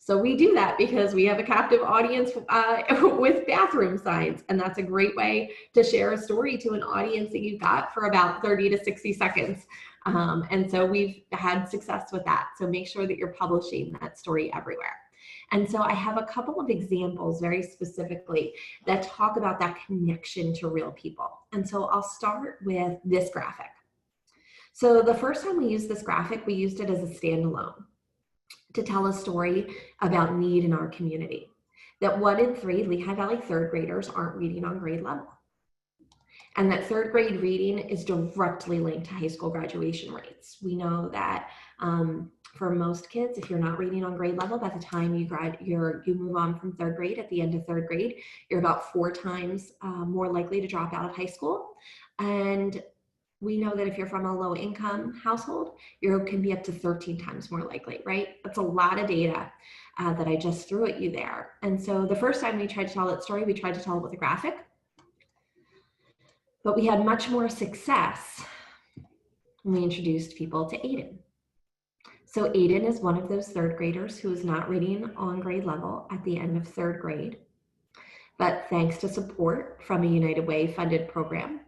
So we do that because we have a captive audience with bathroom signs. And that's a great way to share a story to an audience that you've got for about 30 to 60 seconds. And so we've had success with that. So make sure that you're publishing that story everywhere. And so I have a couple of examples very specifically that talk about that connection to real people. And so I'll start with this graphic. So the first time we used this graphic, we used it as a standalone to tell a story about need in our community. That 1 in 3 Lehigh Valley third graders aren't reading on grade level. And that third grade reading is directly linked to high school graduation rates. We know that for most kids, if you're not reading on grade level, by the time you move on from third grade, at the end of third grade, you're about 4 times more likely to drop out of high school. And we know that if you're from a low income household, you can be up to 13 times more likely, right? That's a lot of data that I just threw at you there. And so the first time we tried to tell that story, we tried to tell it with a graphic, but we had much more success when we introduced people to Aiden. So Aiden is one of those third graders who is not reading on grade level at the end of third grade, but thanks to support from a United Way funded program,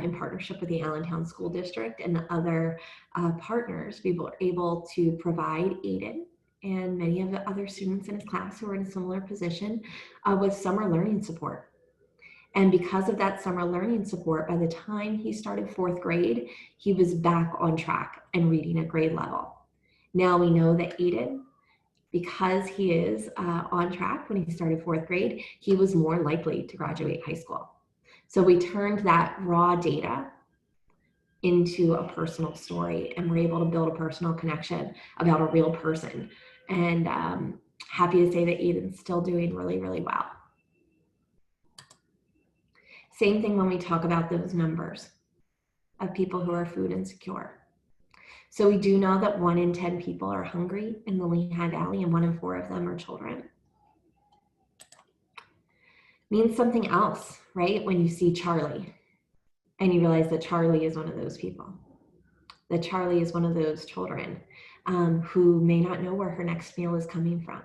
in partnership with the Allentown School District and other partners, we were able to provide Aiden and many of the other students in his class who are in a similar position with summer learning support. And because of that summer learning support, by the time he started 4th grade, he was back on track and reading at grade level. Now we know that Aiden, because he is on track when he started 4th grade, he was more likely to graduate high school. So we turned that raw data into a personal story, and we're able to build a personal connection about a real person. And happy to say that Aiden's still doing really, really well. Same thing when we talk about those numbers of people who are food insecure. So we do know that 1 in 10 people are hungry in the Lehigh Valley, and 1 in 4 of them are children. Means something else, right? When you see Charlie and you realize that Charlie is one of those people, that Charlie is one of those children who may not know where her next meal is coming from.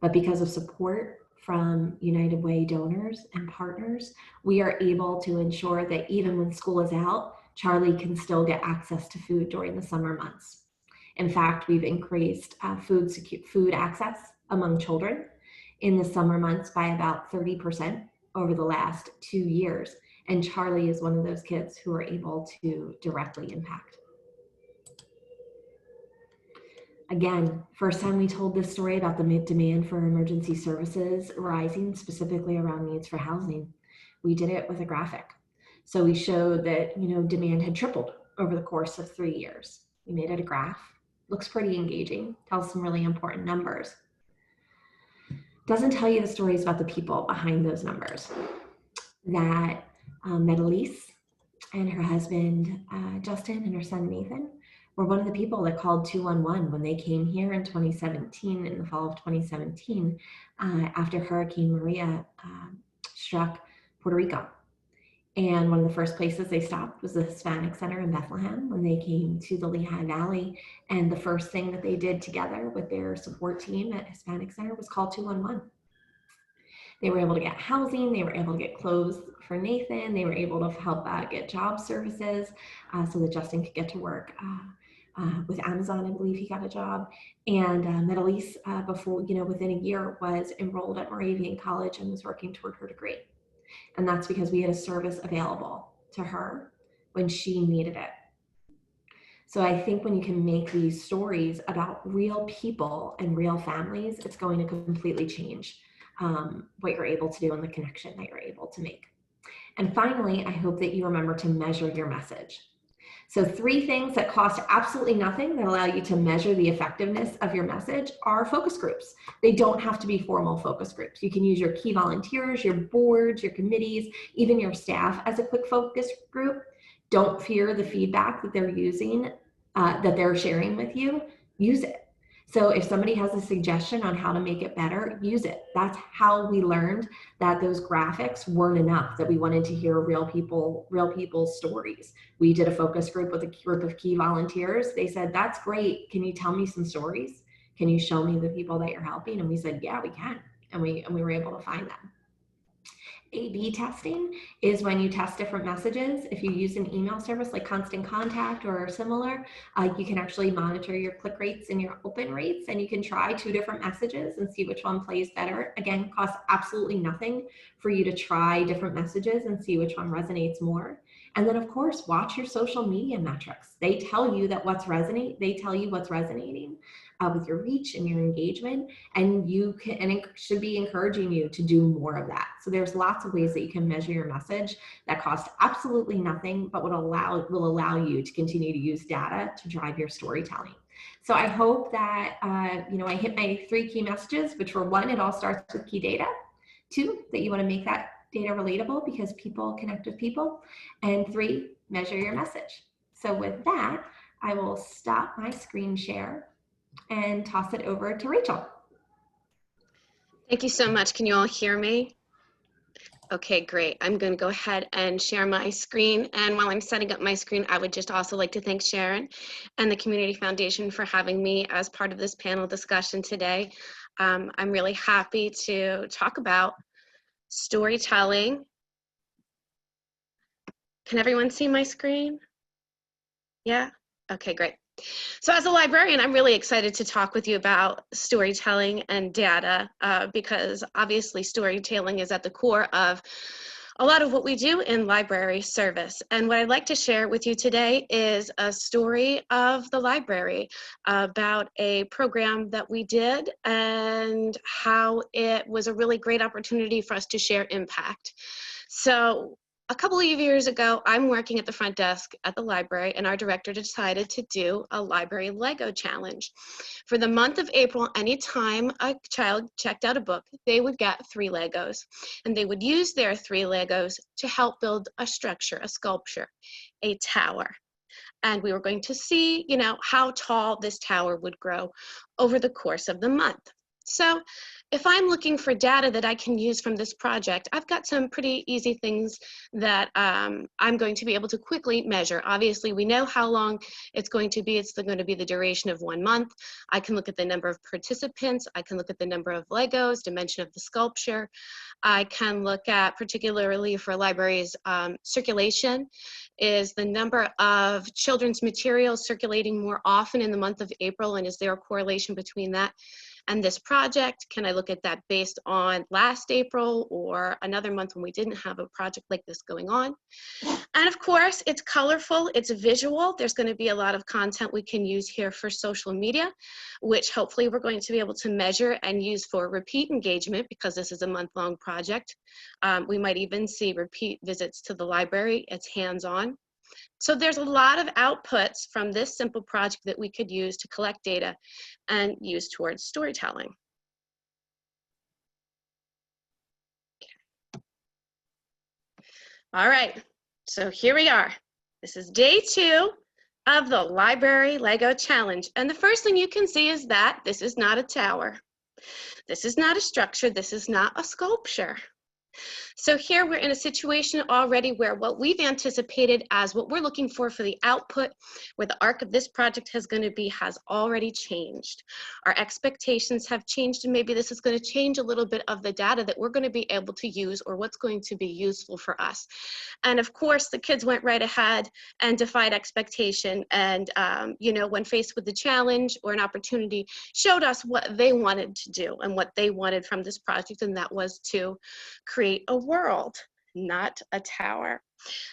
But because of support from United Way donors and partners, we are able to ensure that even when school is out, Charlie can still get access to food during the summer months. In fact, we've increased food access among children in the summer months by about 30% over the last 2 years. And Charlie is one of those kids who are able to directly impact. Again, first time we told this story about the demand for emergency services rising, specifically around needs for housing, we did it with a graphic. So we showed that, demand had tripled over the course of 3 years. We made it a graph. Looks pretty engaging, tells some really important numbers. Doesn't tell you the stories about the people behind those numbers. That Annalise and her husband, Justin, and her son, Nathan, were one of the people that called 211 when they came here in 2017, in the fall of 2017, after Hurricane Maria struck Puerto Rico. And one of the first places they stopped was the Hispanic Center in Bethlehem when they came to the Lehigh Valley. And the first thing that they did together with their support team at Hispanic Center was call 211. They were able to get housing, they were able to get clothes for Nathan, they were able to help get job services so that Justin could get to work with Amazon. I believe he got a job. And Annalise, within a year, was enrolled at Moravian College and was working toward her degree. And that's because we had a service available to her when she needed it. So I think when you can make these stories about real people and real families, it's going to completely change what you're able to do and the connection that you're able to make. And finally, I hope that you remember to measure your message. So 3 things that cost absolutely nothing that allow you to measure the effectiveness of your message are focus groups. They don't have to be formal focus groups. You can use your key volunteers, your boards, your committees, even your staff as a quick focus group. Don't fear the feedback that they're using, that they're sharing with you. Use it. So if somebody has a suggestion on how to make it better, use it. That's how we learned that those graphics weren't enough, that we wanted to hear real people's stories. We did a focus group with a group of key volunteers. They said, that's great. Can you tell me some stories? Can you show me the people that you're helping? And we said, yeah, we can. And we were able to find them. A/B testing is when you test different messages. If you use an email service like Constant Contact or similar, you can actually monitor your click rates and your open rates, and you can try 2 different messages and see which one plays better. Again, costs absolutely nothing for you to try different messages and see which one resonates more. And then of course, watch your social media metrics. They tell you that they tell you what's resonating with your reach and your engagement, and it should be encouraging you to do more of that. So there's lots of ways that you can measure your message that cost absolutely nothing, but will allow you to continue to use data to drive your storytelling. So I hope that I hit my 3 key messages, which were 1, it all starts with key data. 2, that you want to make that data relatable because people connect with people. And 3, measure your message. So with that, I will stop my screen share and toss it over to Rachel. Thank you so much. Can you all hear me? Okay, great. I'm going to go ahead and share my screen. And while I'm setting up my screen, I would just also like to thank Sharon and the Community Foundation for having me as part of this panel discussion today. I'm really happy to talk about storytelling. Can everyone see my screen? Yeah? Okay, great. So as a librarian, I'm really excited to talk with you about storytelling and data because obviously storytelling is at the core of a lot of what we do in library service. And what I'd like to share with you today is a story of the library about a program that we did and how it was a really great opportunity for us to share impact. So a couple of years ago, I'm working at the front desk at the library, and our director decided to do a library Lego challenge. For the month of April, anytime a child checked out a book, they would get 3 Legos, and they would use their 3 Legos to help build a structure, a sculpture, a tower. And we were going to see, how tall this tower would grow over the course of the month. So if I'm looking for data that I can use from this project, I've got some pretty easy things that I'm going to be able to quickly measure. Obviously, we know how long it's going to be. It's going to be the duration of 1 month. I can look at the number of participants. I can look at the number of Legos, dimension of the sculpture. I can look at, particularly for libraries, circulation is the number of children's materials circulating more often in the month of April, and is there a correlation between that and this project? Can I look at that based on last April or another month when we didn't have a project like this going on? And of course, it's colorful, it's visual. There's going to be a lot of content we can use here for social media, which hopefully we're going to be able to measure and use for repeat engagement because this is a month-long project. We might even see repeat visits to the library. It's hands-on. So there's a lot of outputs from this simple project that we could use to collect data and use towards storytelling. Okay. All right, so here we are. This is day 2 of the Library Lego Challenge. And the first thing you can see is that this is not a tower. This is not a structure. This is not a sculpture. So here we're in a situation already where what we've anticipated as what we're looking for the output, where the arc of this project is going to be, has already changed. Our expectations have changed, and maybe this is going to change a little bit of the data that we're going to be able to use or what's going to be useful for us. And of course, the kids went right ahead and defied expectation. And, when faced with the challenge or an opportunity, showed us what they wanted to do and what they wanted from this project, and that was to create a world, not a tower.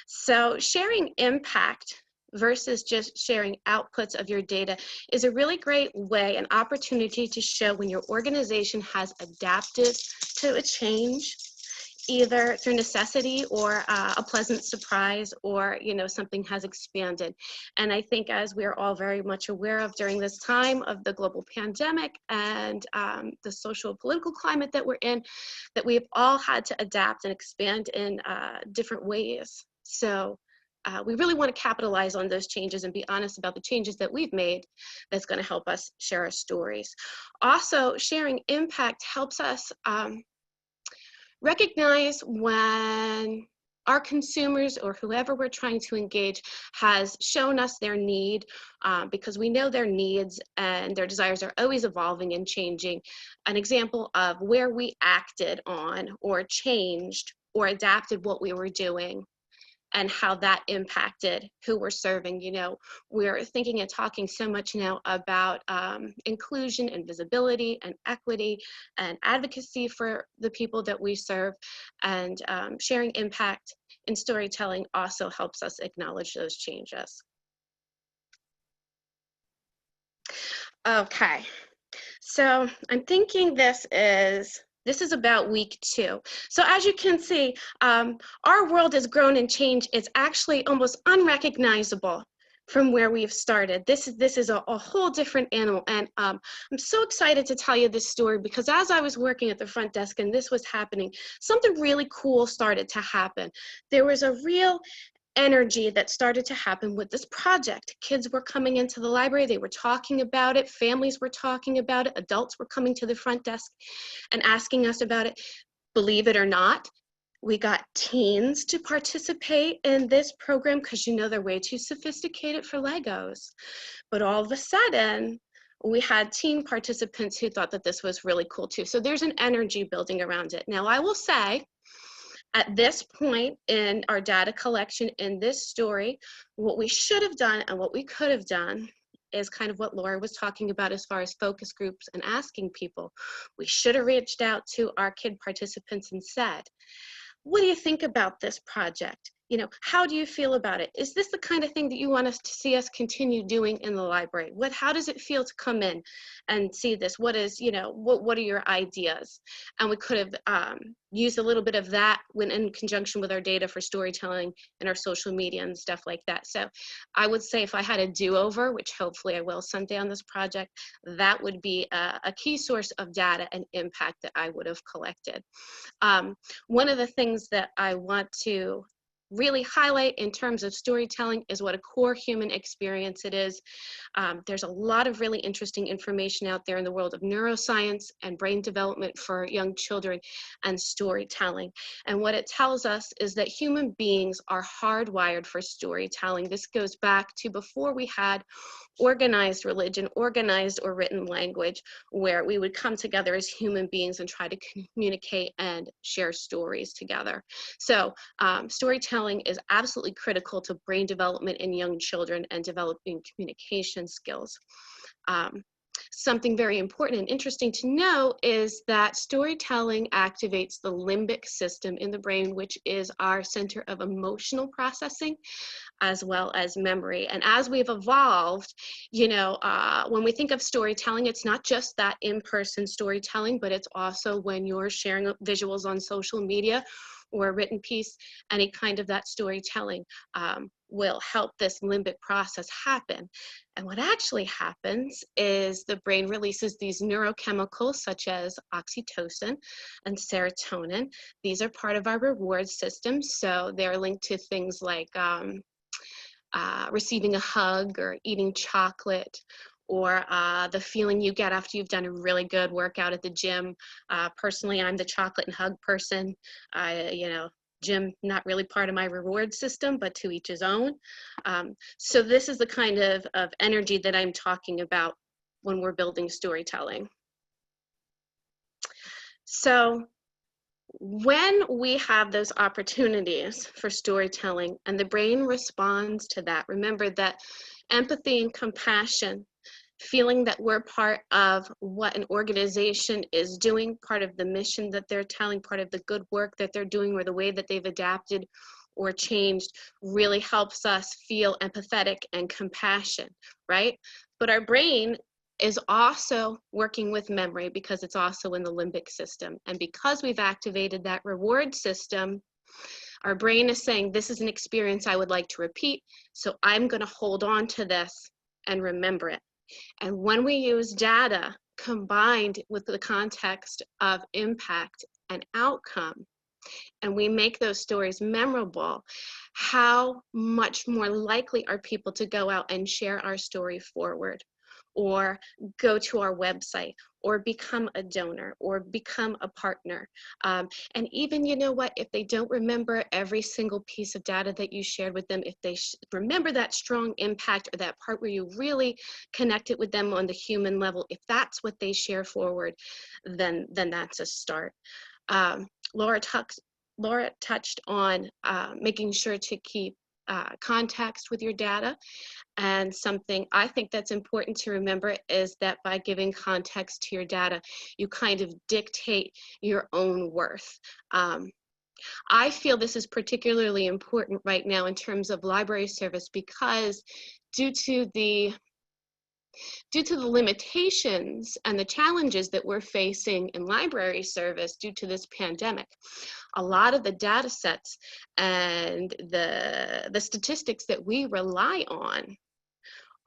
So sharing impact versus just sharing outputs of your data is a really great way, an opportunity to show when your organization has adapted to a change, either through necessity or a pleasant surprise, or something has expanded. And I think, as we're all very much aware of during this time of the global pandemic and the social political climate that we're in, that we've all had to adapt and expand in different ways. So we really want to capitalize on those changes and be honest about the changes that we've made that's going to help us share our stories. Also, sharing impact helps us recognize when our consumers or whoever we're trying to engage has shown us their need, because we know their needs and their desires are always evolving and changing. An example of where we acted on or changed or adapted what we were doing and how that impacted who we're serving. You know, we're thinking and talking so much now about inclusion and visibility and equity and advocacy for the people that we serve, and sharing impact in storytelling also helps us acknowledge those changes. Okay, so I'm thinking this is about week 2. So as you can see, our world has grown and changed. It's actually almost unrecognizable from where we've started. This is a whole different animal. And I'm so excited to tell you this story because as I was working at the front desk and this was happening, something really cool started to happen. There was a real energy that started to happen with this project. Kids were coming into the library, they were talking about it, families were talking about it, adults were coming to the front desk and asking us about it. Believe it or not, we got teens to participate in this program because you know they're way too sophisticated for Legos. But all of a sudden, we had teen participants who thought that this was really cool too. So there's an energy building around it. Now I will say, at this point in our data collection in this story, what we should have done and what we could have done is kind of what Laura was talking about as far as focus groups and asking people. We should have reached out to our kid participants and said, what do you think about this project? You know, how do you feel about it? Is this the kind of thing that you want us to see us continue doing in the library? How does it feel to come in and see this? What is, you know, what are your ideas? And we could have used a little bit of that when in conjunction with our data for storytelling and our social media and stuff like that. So I would say if I had a do-over, which hopefully I will someday on this project, that would be a key source of data and impact that I would have collected. One of the things that I want to really highlight in terms of storytelling is what a core human experience it is. There's a lot of really interesting information out there in the world of neuroscience and brain development for young children and storytelling. And what it tells us is that human beings are hardwired for storytelling. This goes back to before we had organized religion, organized or written language, where we would come together as human beings and try to communicate and share stories together. So storytelling is absolutely critical to brain development in young children and developing communication skills. Something very important and interesting to know is that storytelling activates the limbic system in the brain, which is our center of emotional processing as well as memory. And as we've evolved, you know, when we think of storytelling, it's not just that in-person storytelling, but it's also when you're sharing visuals on social media or a written piece, any kind of that storytelling will help this limbic process happen. And what actually happens is the brain releases these neurochemicals such as oxytocin and serotonin. These are part of our reward system, so they're linked to things like receiving a hug or eating chocolate, or the feeling you get after you've done a really good workout at the gym. Personally, I'm the chocolate and hug person. You know, gym, not really part of my reward system, but to each his own. So this is the kind of energy that I'm talking about when we're building storytelling. So when we have those opportunities for storytelling and the brain responds to that, remember that empathy and compassion, feeling that we're part of what an organization is doing, part of the mission that they're telling, part of the good work that they're doing, or the way that they've adapted or changed, really helps us feel empathetic and compassion, right? But our brain is also working with memory because it's also in the limbic system. And because we've activated that reward system, our brain is saying, this is an experience I would like to repeat, so I'm going to hold on to this and remember it. And when we use data combined with the context of impact and outcome, and we make those stories memorable, how much more likely are people to go out and share our story forward, or go to our website, or become a donor, or become a partner. And even, you know what, if they don't remember every single piece of data that you shared with them, if they remember that strong impact or that part where you really connected with them on the human level, if that's what they share forward, then that's a start. Laura touched on making sure to keep context with your data. And something I think that's important to remember is that by giving context to your data, you kind of dictate your own worth. I feel this is particularly important right now in terms of library service, because due to the limitations and the challenges that we're facing in library service due to this pandemic, a lot of the data sets and the statistics that we rely on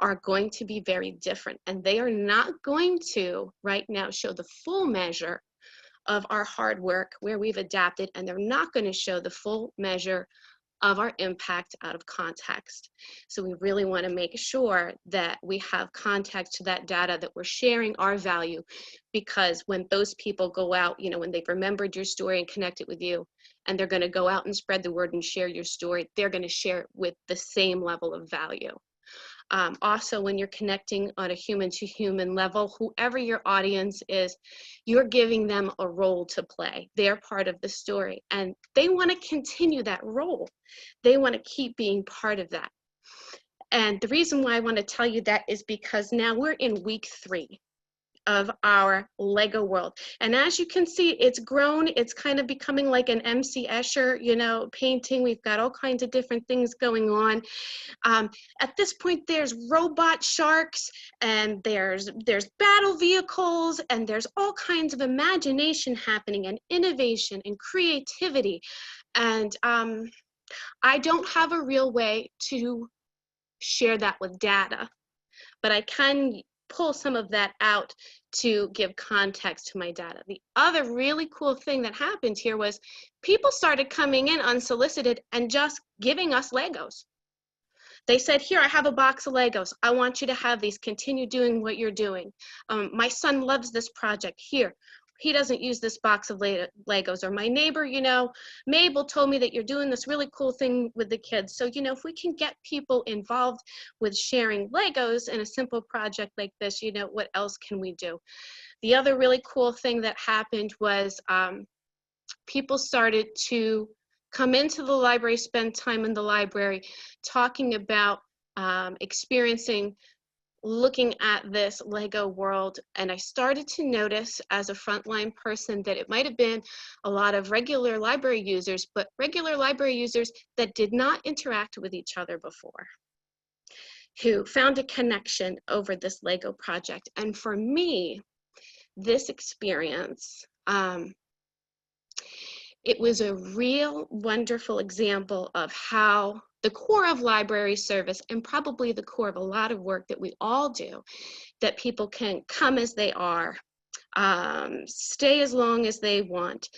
are going to be very different, and they are not going to right now show the full measure of our hard work where we've adapted, and they're not going to show the full measure of our impact out of context. So we really want to make sure that we have context to that data, that we're sharing our value, because when those people go out, you know, when they've remembered your story and connected with you, and they're going to go out and spread the word and share your story, they're going to share it with the same level of value. Also, when you're connecting on a human-to-human level, whoever your audience is, you're giving them a role to play. They're part of the story, and they want to continue that role. They want to keep being part of that. And the reason why I want to tell you that is because now we're in week 3 of our Lego world. And as you can see, it's grown. It's kind of becoming like an MC Escher, you know, painting. We've got all kinds of different things going on. At this point, there's robot sharks, and there's battle vehicles, and there's all kinds of imagination happening, and innovation and creativity. And I don't have a real way to share that with data, but I can pull some of that out to give context to my data. The other really cool thing that happened here was people started coming in unsolicited and just giving us Legos. They said, here, I have a box of Legos. I want you to have these. Continue doing what you're doing. My son loves this project. Here, he doesn't use this box of Legos. Or my neighbor, you know, Mabel told me that you're doing this really cool thing with the kids. So, you know, if we can get people involved with sharing Legos in a simple project like this, you know, what else can we do? The other really cool thing that happened was people started to come into the library, spend time in the library, talking about experiencing, looking at this Lego world. And I started to notice as a frontline person that it might have been a lot of regular library users, but regular library users that did not interact with each other before, who found a connection over this Lego project. And for me, this experience, it was a real wonderful example of how the core of library service, and probably the core of a lot of work that we all do, that people can come as they are, stay as long as they want,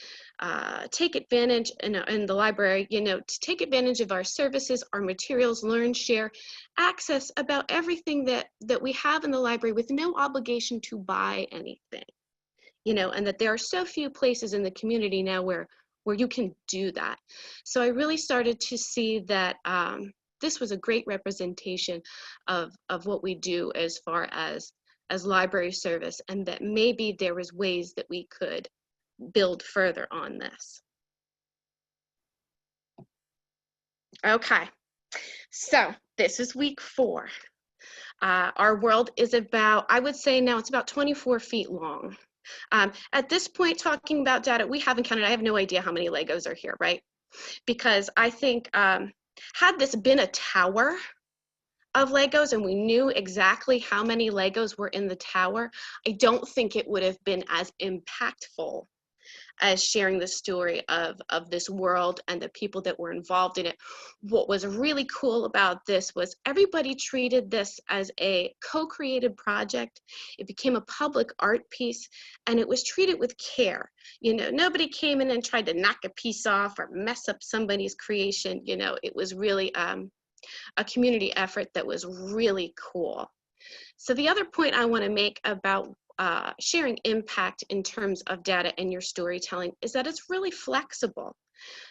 take advantage in the library, you know, to take advantage of our services, our materials, learn, share, access about everything that we have in the library with no obligation to buy anything, you know, and that there are so few places in the community now where you can do that. So I really started to see that this was a great representation of what we do as far as library service, and that maybe there was ways that we could build further on this. Okay, so this is week 4. Our world is about, I would say now it's about 24 feet long. At this point, talking about data, we haven't counted. I have no idea how many Legos are here, right? Because I think had this been a tower of Legos and we knew exactly how many Legos were in the tower, I don't think it would have been as impactful as sharing the story of this world and the people that were involved in it. What was really cool about this was everybody treated this as a co-created project. It became a public art piece, and it was treated with care. You know, nobody came in and tried to knock a piece off or mess up somebody's creation. You know, it was really a community effort that was really cool. So the other point I want to make about sharing impact in terms of data in your storytelling is that it's really flexible.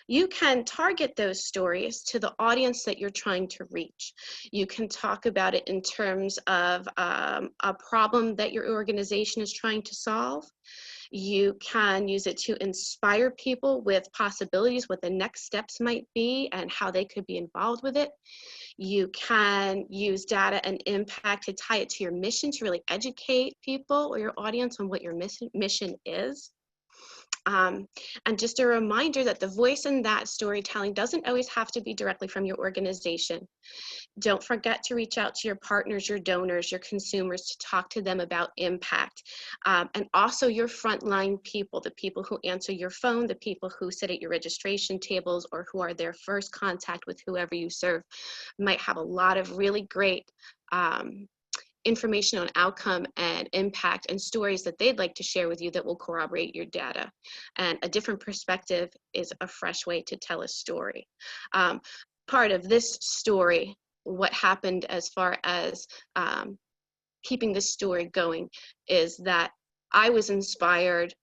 You can target those stories to the audience that you're trying to reach. You can talk about it in terms of a problem that your organization is trying to solve. You can use it to inspire people with possibilities, what the next steps might be and how they could be involved with it. You can use data and impact to tie it to your mission to really educate people or your audience on what your mission is. And just a reminder that the voice in that storytelling doesn't always have to be directly from your organization. Don't forget to reach out to your partners, your donors, your consumers to talk to them about impact. And also your frontline people, the people who answer your phone, the people who sit at your registration tables, or who are their first contact with whoever you serve, might have a lot of really great information on outcome and impact and stories that they'd like to share with you that will corroborate your data. And a different perspective is a fresh way to tell a story. Part of this story, what happened as far as keeping this story going, is that I was inspired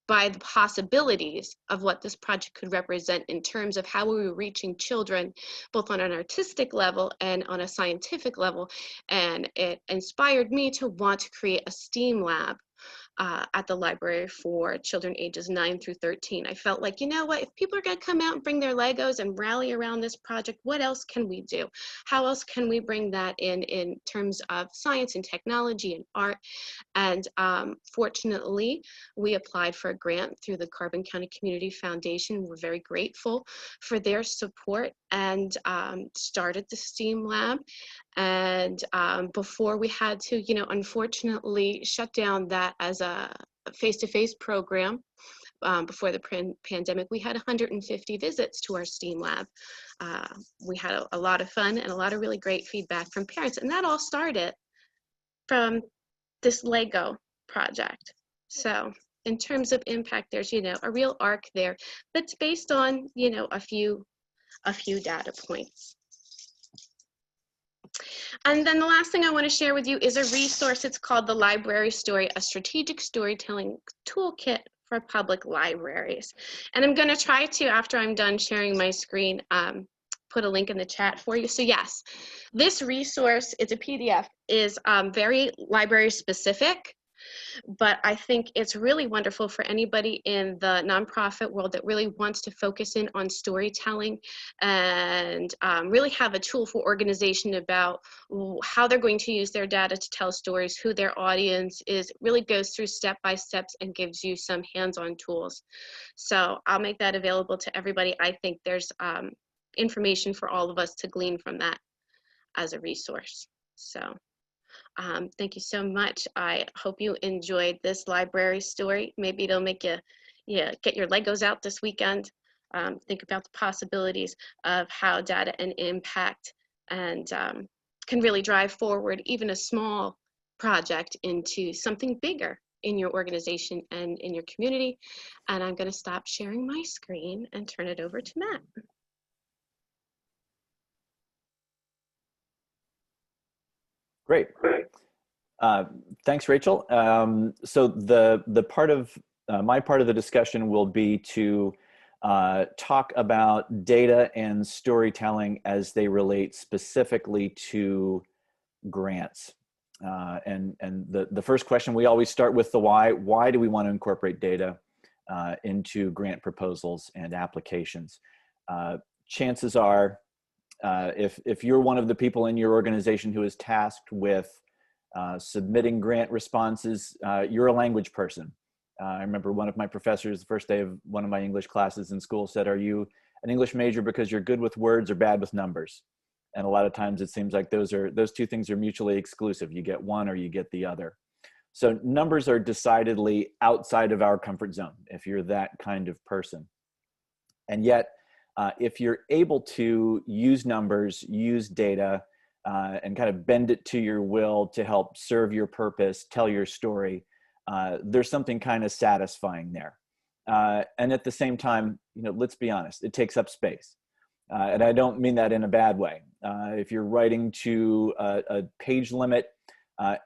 by the possibilities of what this project could represent in terms of how we were reaching children, both on an artistic level and on a scientific level. And it inspired me to want to create a STEAM lab at the library for children ages 9 through 13. I felt like, you know what, if people are going to come out and bring their Legos and rally around this project, what else can we do? How else can we bring that in terms of science and technology and art? And fortunately, we applied for a grant through the Carbon County Community Foundation. We're very grateful for their support and started the STEAM lab. And before we had to, unfortunately shut down that as a face-to-face program before the pandemic, we had 150 visits to our STEAM lab. We had a lot of fun and a lot of really great feedback from parents. And that all started from this Lego project. So in terms of impact, there's, a real arc there that's based on, a few data points. And then the last thing I want to share with you is a resource. It's called The Library Story, a strategic storytelling toolkit for public libraries. And I'm going to try to, after I'm done sharing my screen, put a link in the chat for you. So yes, this resource, it's a PDF, is very library specific, but I think it's really wonderful for anybody in the nonprofit world that really wants to focus in on storytelling and really have a tool for organization about how they're going to use their data to tell stories, who their audience is. It really goes through step-by-steps and gives you some hands-on tools. So I'll make that available to everybody. I think there's information for all of us to glean from that as a resource. So thank you so much. I hope you enjoyed this library story. Maybe it'll make you get your Legos out this weekend. Think about the possibilities of how data and impact and can really drive forward even a small project into something bigger in your organization and in your community. And I'm going to stop sharing my screen and turn it over to Matt. Great. Thanks, Rachel. So the part of my part of the discussion will be to talk about data and storytelling as they relate specifically to grants. And the first question, we always start with the why. Why do we want to incorporate data into grant proposals and applications? Chances are, if you're one of the people in your organization who is tasked with submitting grant responses, you're a language person. I remember one of my professors, the first day of one of my English classes in school, said, "Are you an English major because you're good with words or bad with numbers?" And a lot of times it seems like those two things are mutually exclusive. You get one or you get the other. So numbers are decidedly outside of our comfort zone if you're that kind of person. And yet, if you're able to use numbers, use data, and kind of bend it to your will to help serve your purpose, tell your story, there's something kind of satisfying there. And at the same time, let's be honest, it takes up space. And I don't mean that in a bad way. If you're writing to a page limit,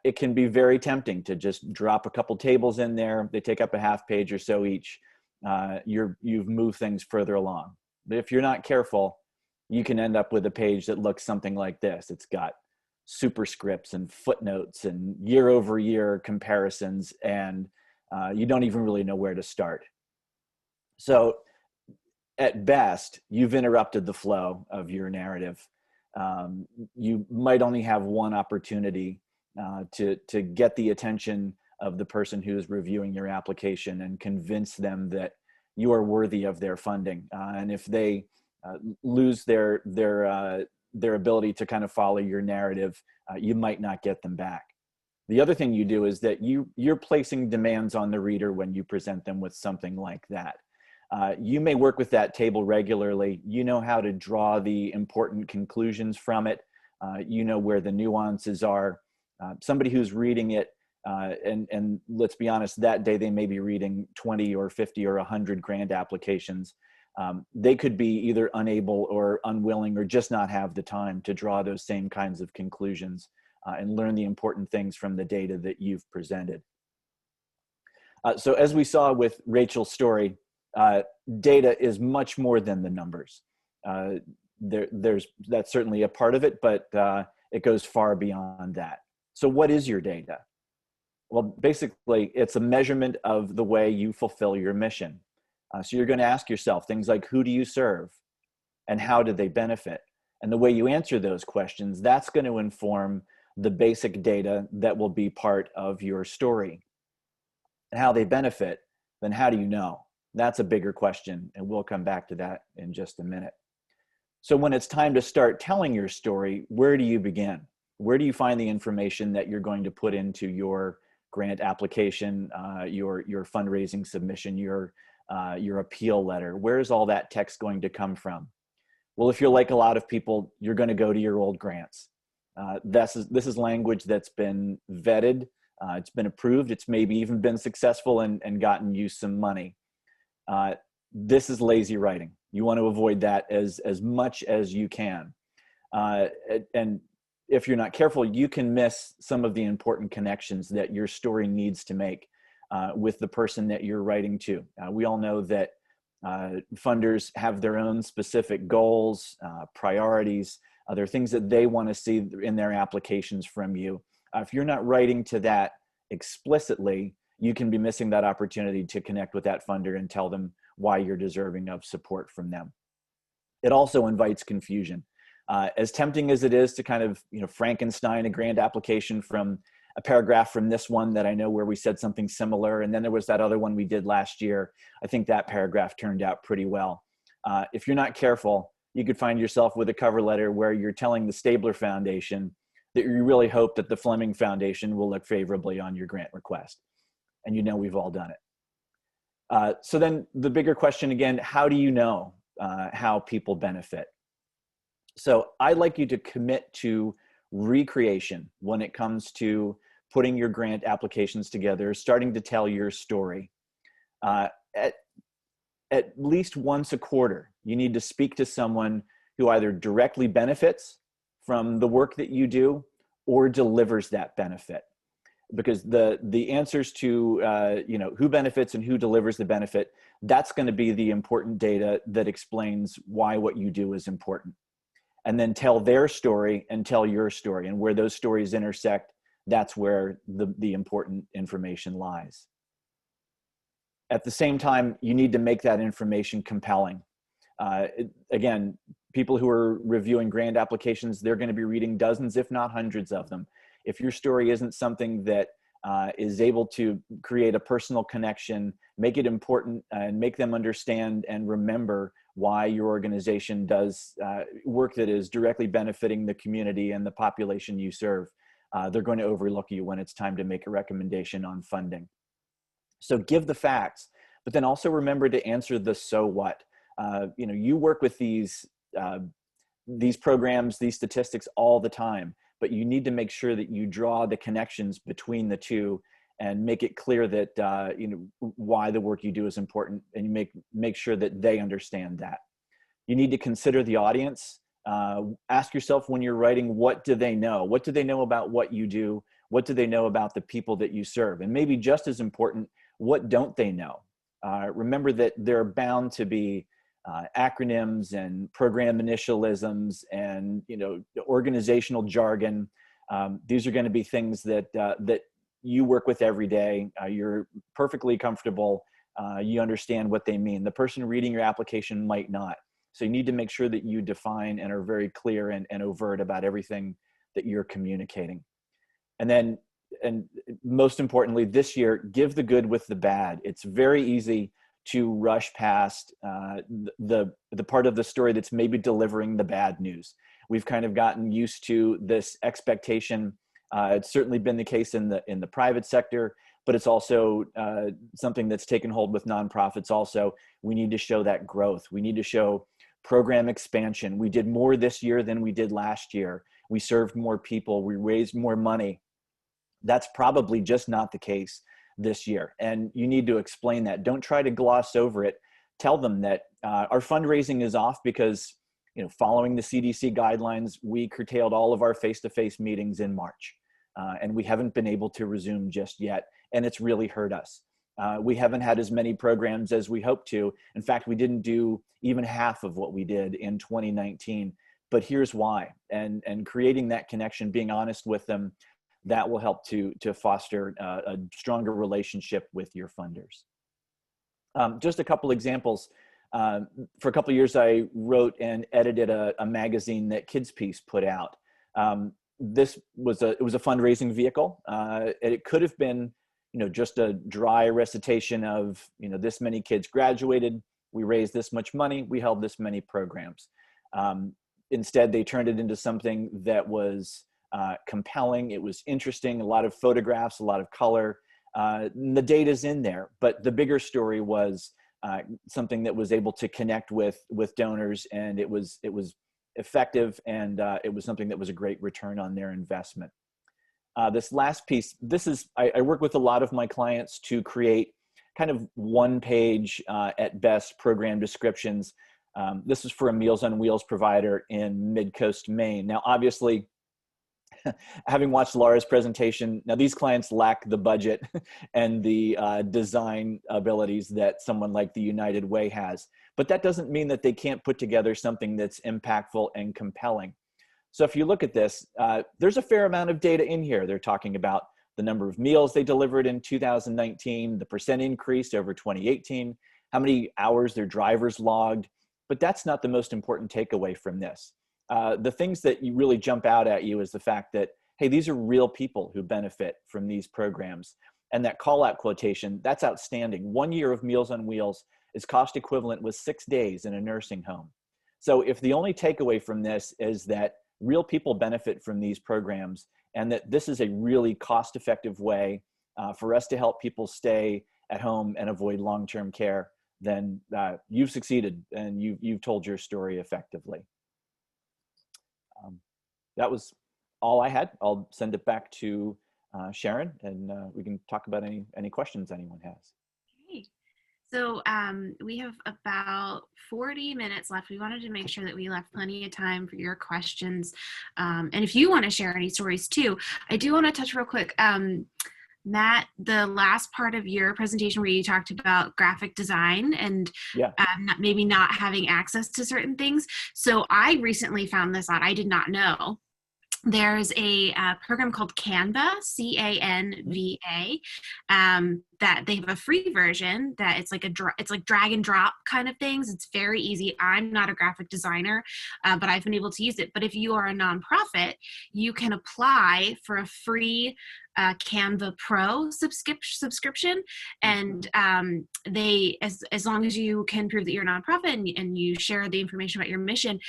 it can be very tempting to just drop a couple tables in there. They take up a half page or so each. You've moved things further along. But if you're not careful, you can end up with a page that looks something like this. It's got superscripts and footnotes and year over year comparisons, and you don't even really know where to start. So at best, you've interrupted the flow of your narrative. You might only have one opportunity to get the attention of the person who's reviewing your application and convince them that you are worthy of their funding. And if they lose their ability to kind of follow your narrative, you might not get them back. The other thing you do is that you're placing demands on the reader when you present them with something like that. You may work with that table regularly. You know how to draw the important conclusions from it. You know where the nuances are. Somebody who's reading it, and let's be honest, that day they may be reading 20 or 50 or 100 grant applications. They could be either unable or unwilling or just not have the time to draw those same kinds of conclusions and learn the important things from the data that you've presented. So as we saw with Rachel's story, data is much more than the numbers. That's certainly a part of it, but it goes far beyond that. So what is your data? Well, basically, it's a measurement of the way you fulfill your mission. So you're going to ask yourself things like, who do you serve and how do they benefit? And the way you answer those questions, that's going to inform the basic data that will be part of your story. And how they benefit, then how do you know? That's a bigger question, and we'll come back to that in just a minute. So when it's time to start telling your story, where do you begin? Where do you find the information that you're going to put into your grant application, your fundraising submission, your appeal letter? Where is all that text going to come from? Well, if you're like a lot of people, you're going to go to your old grants. This is language that's been vetted, it's been approved, it's maybe even been successful and gotten you some money. This is lazy writing. You want to avoid that as much as you can. And if you're not careful, you can miss some of the important connections that your story needs to make with the person that you're writing to. We all know that funders have their own specific goals, priorities. There are things that they want to see in their applications from you. If you're not writing to that explicitly, you can be missing that opportunity to connect with that funder and tell them why you're deserving of support from them. It also invites confusion. As tempting as it is to kind of, Frankenstein a grant application from a paragraph from this one that I know where we said something similar, and then there was that other one we did last year, I think that paragraph turned out pretty well. If you're not careful, you could find yourself with a cover letter where you're telling the Stabler Foundation that you really hope that the Fleming Foundation will look favorably on your grant request. And we've all done it. So then the bigger question again, how do you know how people benefit? So I'd like you to commit to recreation when it comes to putting your grant applications together, starting to tell your story. At least once a quarter, you need to speak to someone who either directly benefits from the work that you do or delivers that benefit. Because the answers to who benefits and who delivers the benefit, that's going to be the important data that explains why what you do is important. And then tell their story and tell your story, and where those stories intersect, that's where the important information lies. At the same time, you need to make that information compelling. Again, people who are reviewing grant applications, they're going to be reading dozens, if not hundreds of them. If your story isn't something that is able to create a personal connection, make it important, and make them understand and remember why your organization does work that is directly benefiting the community and the population you serve, they're going to overlook you when it's time to make a recommendation on funding. So give the facts, but then also remember to answer the so what. You work with these programs, these statistics all the time, but you need to make sure that you draw the connections between the two and make it clear that why the work you do is important, and you make sure that they understand that. You need to consider the audience. Ask yourself when you're writing, what do they know? What do they know about what you do? What do they know about the people that you serve? And maybe just as important, what don't they know? Remember that there are bound to be acronyms and program initialisms and organizational jargon. These are going to be things that that you work with every day. You're perfectly comfortable. You understand what they mean. The person reading your application might not. So you need to make sure that you define and are very clear and overt about everything that you're communicating. And then, and most importantly, this year, give the good with the bad. It's very easy to rush past the part of the story that's maybe delivering the bad news. We've kind of gotten used to this expectation. It's certainly been the case in the private sector, but it's also something that's taken hold with nonprofits also. We need to show that growth. We need to show program expansion. We did more this year than we did last year. We served more people. We raised more money. That's probably just not the case this year. And you need to explain that. Don't try to gloss over it. Tell them that our fundraising is off because, following the CDC guidelines, we curtailed all of our face-to-face meetings in March. And we haven't been able to resume just yet. And it's really hurt us. We haven't had as many programs as we hoped to. In fact, we didn't do even half of what we did in 2019. But here's why. And creating that connection, being honest with them, that will help to foster a stronger relationship with your funders. Just a couple examples. For a couple of years, I wrote and edited a magazine that Kids Piece put out. This was it was a fundraising vehicle. It could have been, just a dry recitation of, this many kids graduated, we raised this much money, we held this many programs. Instead, they turned it into something that was compelling. It was interesting, a lot of photographs, a lot of color. The data's in there, but the bigger story was something that was able to connect with donors, and it was effective, and it was something that was a great return on their investment. This last piece, I work with a lot of my clients to create kind of one-page at best program descriptions. This is for a Meals on Wheels provider in Mid-Coast, Maine. Now, obviously, having watched Laura's presentation, now these clients lack the budget and the design abilities that someone like the United Way has. But that doesn't mean that they can't put together something that's impactful and compelling. So if you look at this, there's a fair amount of data in here. They're talking about the number of meals they delivered in 2019, the percent increase over 2018, how many hours their drivers logged. But that's not the most important takeaway from this. The things that you really jump out at you is the fact that, hey, these are real people who benefit from these programs. And that call out quotation, that's outstanding. 1 year of Meals on Wheels is cost equivalent with 6 days in a nursing home. So if the only takeaway from this is that real people benefit from these programs and that this is a really cost-effective way for us to help people stay at home and avoid long-term care, then you've succeeded and you've told your story effectively. That was all I had. I'll send it back to Sharon, and we can talk about any questions anyone has. Great. So we have about 40 minutes left. We wanted to make sure that we left plenty of time for your questions. And if you want to share any stories too, I do want to touch real quick. Matt, the last part of your presentation where you talked about graphic design and maybe not having access to certain things. So I recently found this out. I did not know. There's a program called Canva, C-A-N-V-A, that they have a free version that it's like it's like drag and drop kind of things. It's very easy. I'm not a graphic designer, but I've been able to use it. But if you are a nonprofit, you can apply for a free Canva Pro subscription, and they, as long as you can prove that you're a nonprofit and you share the information about your mission,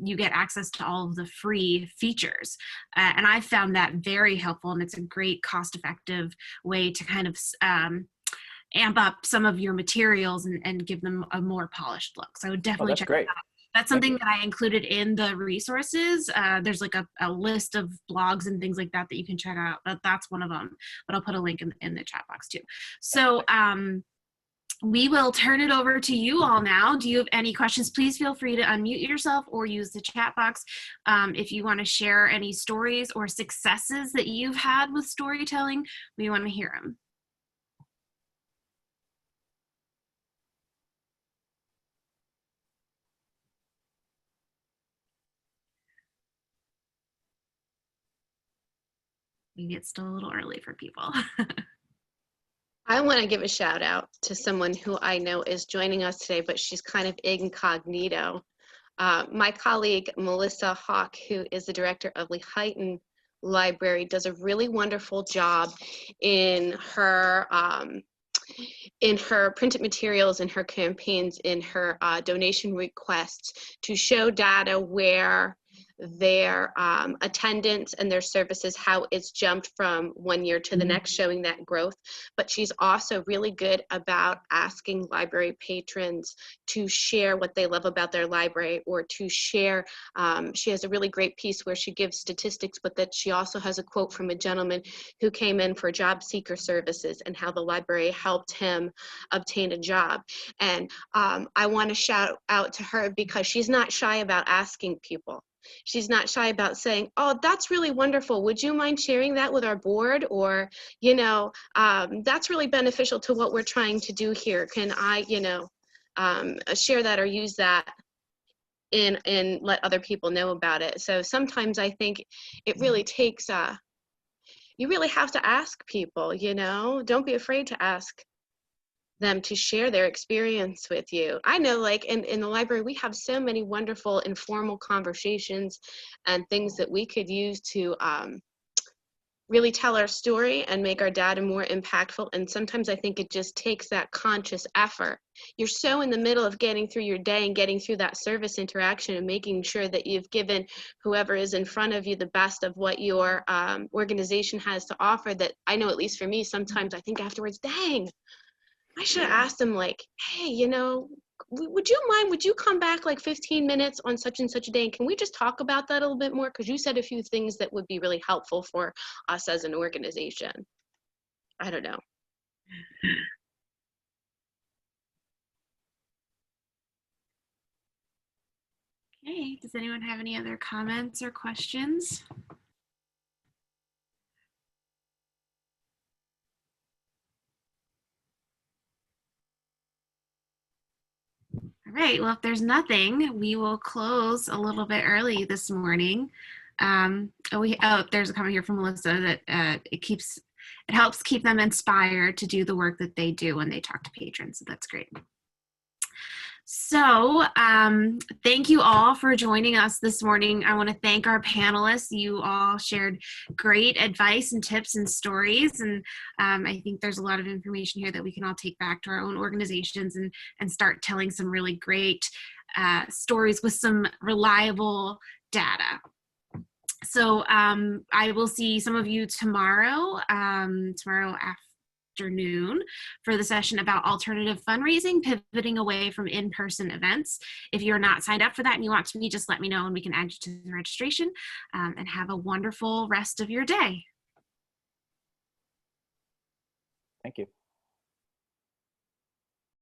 you get access to all of the free features. And I found that very helpful, and it's a great cost-effective way to kind of amp up some of your materials and give them a more polished look. So I would definitely check it out. That's something that I included in the resources. There's like a list of blogs and things like that you can check out. That's one of them, but I'll put a link in the chat box too. So we will turn it over to you all now. Do you have any questions? Please feel free to unmute yourself or use the chat box. If you want to share any stories or successes that you've had with storytelling, we want to hear them. Maybe it's still a little early for people. I want to give a shout out to someone who I know is joining us today, but she's kind of incognito. My colleague, Melissa Hawk, who is the director of Lehigh Library, does a really wonderful job in her printed materials, in her campaigns, in her donation requests to show data where their attendance and their services, how it's jumped from one year to the next, showing that growth. But she's also really good about asking library patrons to share what they love about their library, or to share, she has a really great piece where she gives statistics, but that she also has a quote from a gentleman who came in for job seeker services and how the library helped him obtain a job. And I want to shout out to her because she's not shy about asking people. She's not shy about saying, oh, that's really wonderful. Would you mind sharing that with our board? Or, you know, that's really beneficial to what we're trying to do here. Can I, you know, share that or use that and let other people know about it? So sometimes I think it really takes, you really have to ask people, you know, don't be afraid to ask them to share their experience with you. I know, like in the library, we have so many wonderful informal conversations and things that we could use to really tell our story and make our data more impactful. And sometimes I think it just takes that conscious effort. You're so in the middle of getting through your day and getting through that service interaction and making sure that you've given whoever is in front of you the best of what your organization has to offer, that I know, at least for me, sometimes I think afterwards, dang, I should have asked them, like, hey, you know, would you come back like 15 minutes on such and such a day? And can we just talk about that a little bit more? Because you said a few things that would be really helpful for us as an organization. I don't know. Okay, does anyone have any other comments or questions? All right, well, if there's nothing, we will close a little bit early this morning. There's a comment here from Melissa that it helps keep them inspired to do the work that they do when they talk to patrons, so that's great. So thank you all for joining us this morning. I want to thank our panelists. You all shared great advice and tips and stories. And I think there's a lot of information here that we can all take back to our own organizations and start telling some really great stories with some reliable data. So I will see some of you tomorrow afternoon for the session about alternative fundraising, pivoting away from in-person events. If you're not signed up for that and you want to be, just let me know and we can add you to the registration, and have a wonderful rest of your day. Thank you.